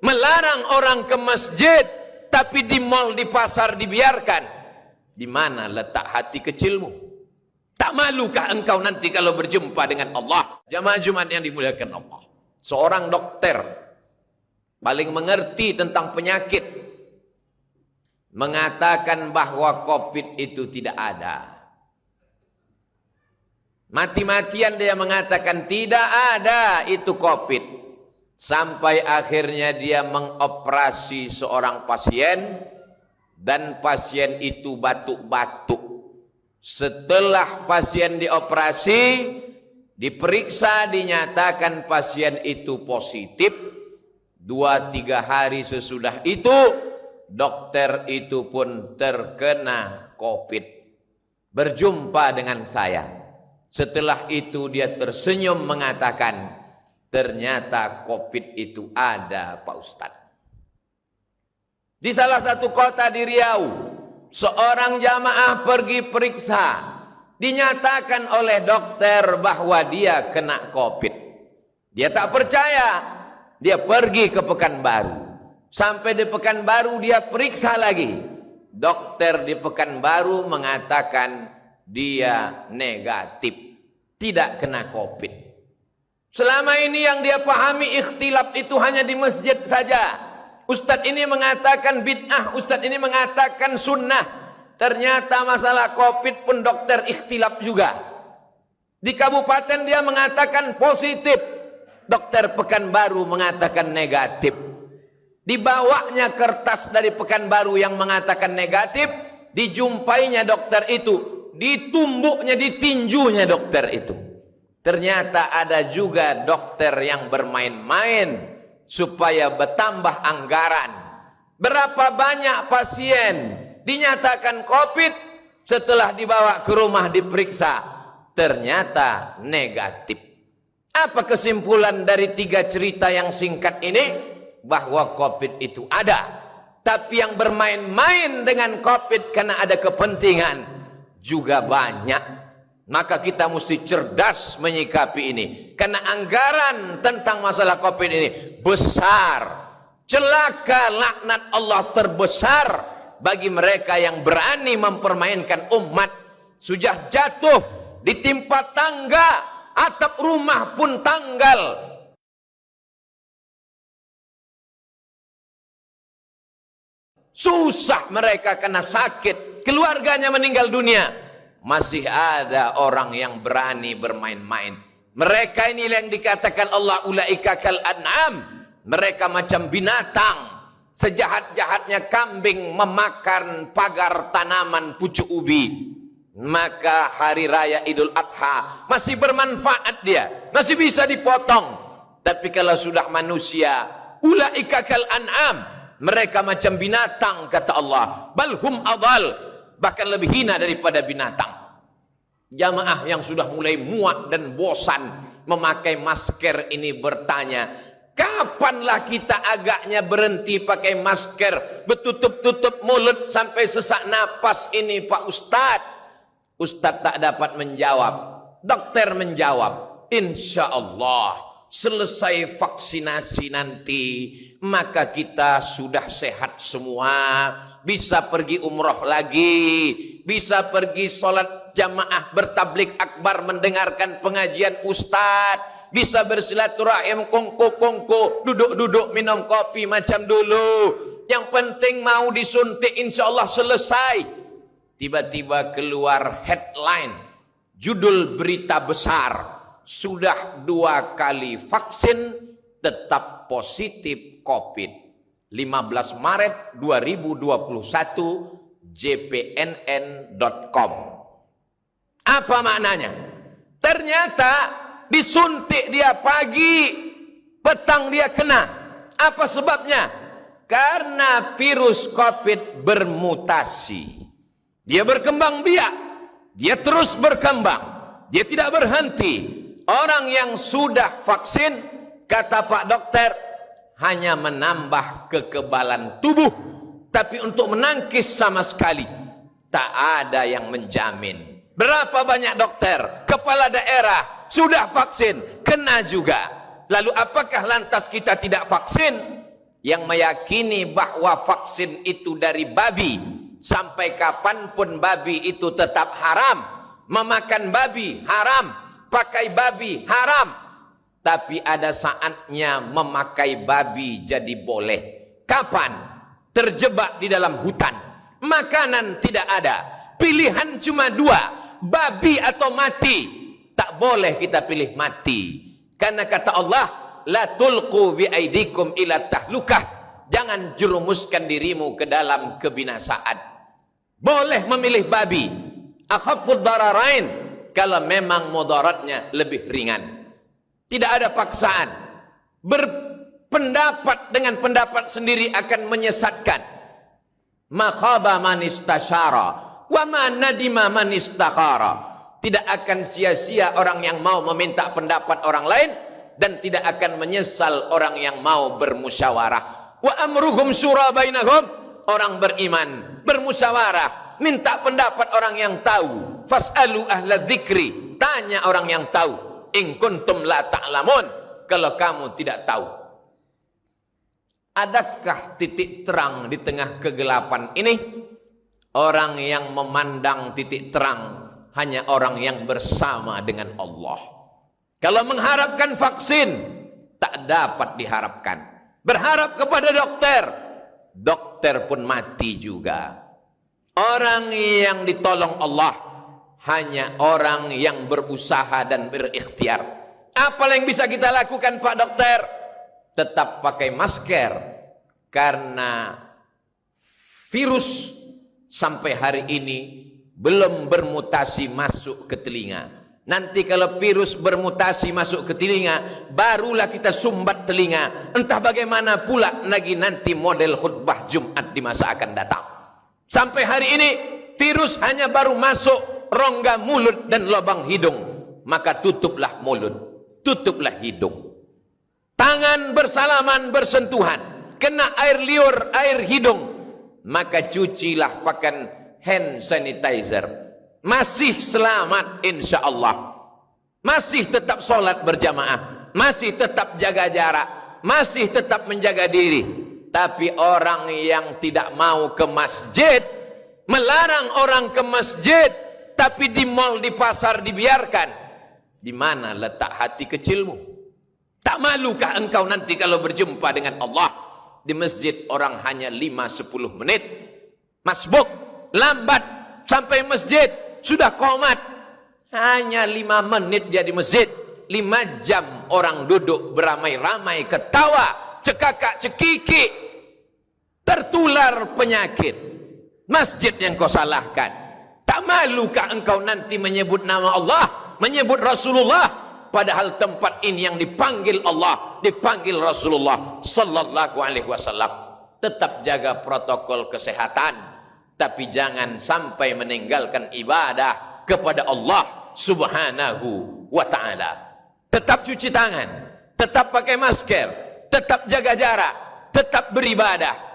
Melarang orang ke masjid, tapi di mal, di pasar dibiarkan. Di mana letak hati kecilmu? Tak malukah engkau nanti kalau berjumpa dengan Allah? Jamaah Jumat yang dimuliakan Allah. Seorang dokter paling mengerti tentang penyakit mengatakan bahwa COVID itu tidak ada. Mati-matian dia mengatakan tidak ada itu COVID. Sampai akhirnya dia mengoperasi seorang pasien dan pasien itu batuk-batuk. Setelah pasien dioperasi, diperiksa, dinyatakan pasien itu positif. 2-3 hari sesudah itu, dokter itu pun terkena COVID. Berjumpa dengan saya. Setelah itu dia tersenyum mengatakan, ternyata COVID itu ada, Pak Ustadz. Di salah satu kota di Riau, seorang jamaah pergi periksa, dinyatakan oleh dokter bahwa dia kena COVID. Dia tak percaya, dia pergi ke Pekanbaru. Sampai di Pekanbaru dia periksa lagi. Dokter di Pekanbaru mengatakan dia negatif, tidak kena COVID. Selama ini yang dia pahami ikhtilaf itu hanya di masjid saja. Ustadz ini mengatakan bid'ah, ustadz ini mengatakan sunnah. Ternyata masalah COVID pun dokter ikhtilaf juga. Di kabupaten dia mengatakan positif, dokter Pekanbaru mengatakan negatif. Dibawanya kertas dari Pekanbaru yang mengatakan negatif, dijumpainya dokter itu, ditumbuknya, ditinjunya dokter itu. Ternyata ada juga dokter yang bermain-main supaya bertambah anggaran. Berapa banyak pasien dinyatakan COVID, setelah dibawa ke rumah diperiksa, ternyata negatif. Apa kesimpulan dari 3 cerita yang singkat ini? Bahwa COVID itu ada. Tapi yang bermain-main dengan COVID karena ada kepentingan juga banyak. Maka kita mesti cerdas menyikapi ini. Karena anggaran tentang masalah COVID ini besar. Celaka, laknat Allah terbesar bagi mereka yang berani mempermainkan umat. Sudah jatuh, ditimpa tangga, atap rumah pun tanggal. Susah mereka kena sakit, keluarganya meninggal dunia. Masih ada orang yang berani bermain-main. Mereka ini yang dikatakan Allah ulaika kal an'am. Mereka macam binatang. Sejahat-jahatnya kambing memakan pagar tanaman pucuk ubi. Maka hari raya Idul Adha masih bermanfaat dia, masih bisa dipotong. Tapi kalau sudah manusia, ulaika kal an'am. Mereka macam binatang, kata Allah. Balhum adal, bahkan lebih hina daripada binatang. Jamaah yang sudah mulai muak dan bosan memakai masker ini bertanya, kapanlah kita agaknya berhenti pakai masker, bertutup-tutup mulut sampai sesak napas ini Pak Ustadz? Ustadz tak dapat menjawab. Dokter menjawab, insya Allah selesai vaksinasi nanti, maka kita sudah sehat semua, bisa pergi umroh lagi, bisa pergi sholat jamaah bertablik akbar mendengarkan pengajian ustadz, bisa bersilaturahim kongko-kongko, duduk-duduk minum kopi macam dulu. Yang penting mau disuntik insya Allah selesai. Tiba-tiba keluar headline, judul berita besar, sudah 2 kali vaksin tetap positif COVID. 15 Maret 2021 jpnn.com. Apa maknanya? Ternyata disuntik dia pagi, petang dia kena. Apa sebabnya? Karena virus COVID bermutasi. Dia berkembang biak, dia terus berkembang, dia tidak berhenti. Orang yang sudah vaksin, kata Pak Dokter, hanya menambah kekebalan tubuh, tapi untuk menangkis sama sekali tak ada yang menjamin. Berapa banyak dokter, kepala daerah sudah vaksin, kena juga. Lalu apakah lantas kita tidak vaksin? yang meyakini bahwa vaksin itu dari babi, sampai kapanpun babi itu tetap haram, memakan babi haram, pakai babi haram. Tapi ada saatnya memakai babi jadi boleh. Kapan? Terjebak di dalam hutan, makanan tidak ada, pilihan cuma dua, babi atau mati. Tak boleh kita pilih mati, karena kata Allah, la tulqu bi aidikum ila tahlukah, jangan jerumuskan dirimu ke dalam kebinasaan. Boleh memilih babi, akhaffud dararain, kalau memang mudaratnya lebih ringan. Tidak ada paksaan. Berpendapat dengan pendapat sendiri akan menyesatkan. Maqaba man istasyara wa ma nadima man istakhara. Tidak akan sia-sia orang yang mau meminta pendapat orang lain, dan tidak akan menyesal orang yang mau bermusyawarah. Wa amruhum syura bainahum, orang beriman bermusyawarah, minta pendapat orang yang tahu. Fas'alu ahla dzikri, tanya orang yang tahu. In kuntum la ta'lamun, kalau kamu tidak tahu. Adakah titik terang di tengah kegelapan ini? Orang yang memandang titik terang hanya orang yang bersama dengan Allah. Kalau mengharapkan vaksin, tak dapat diharapkan. Berharap kepada dokter, dokter pun mati juga. Orang yang ditolong Allah hanya orang yang berusaha dan berikhtiar. Apa yang bisa kita lakukan, Pak Dokter? Tetap pakai masker, karena virus sampai hari ini belum bermutasi masuk ke telinga. Nanti kalau virus bermutasi masuk ke telinga, barulah kita sumbat telinga. Entah bagaimana pula lagi nanti model khutbah Jumat di masa akan datang. Sampai hari ini virus hanya baru masuk rongga mulut dan lubang hidung. Maka tutuplah mulut, tutuplah hidung. Tangan bersalaman bersentuhan, kena air liur, air hidung, maka cucilah pakai hand sanitizer. Masih selamat insya Allah. Masih tetap sholat berjamaah, masih tetap jaga jarak, masih tetap menjaga diri. Tapi orang yang tidak mau ke masjid, melarang orang ke masjid, tapi di mal, di pasar dibiarkan. Di mana letak hati kecilmu? Tak malukah engkau nanti kalau berjumpa dengan Allah? Di masjid orang hanya 5-10 menit, masbuk, lambat sampai masjid, sudah qomat. Hanya 5 menit dia di masjid, 5 jam orang duduk beramai-ramai, ketawa, cekakak cekiki, tertular penyakit. Masjid yang kau salahkan. Tak malukah engkau nanti menyebut nama Allah, menyebut Rasulullah, padahal tempat ini yang dipanggil Allah, dipanggil Rasulullah sallallahu alaihi wasallam. Tetap jaga protokol kesehatan, tapi jangan sampai meninggalkan ibadah kepada Allah subhanahu wa ta'ala. Tetap cuci tangan, tetap pakai masker, tetap jaga jarak, tetap beribadah.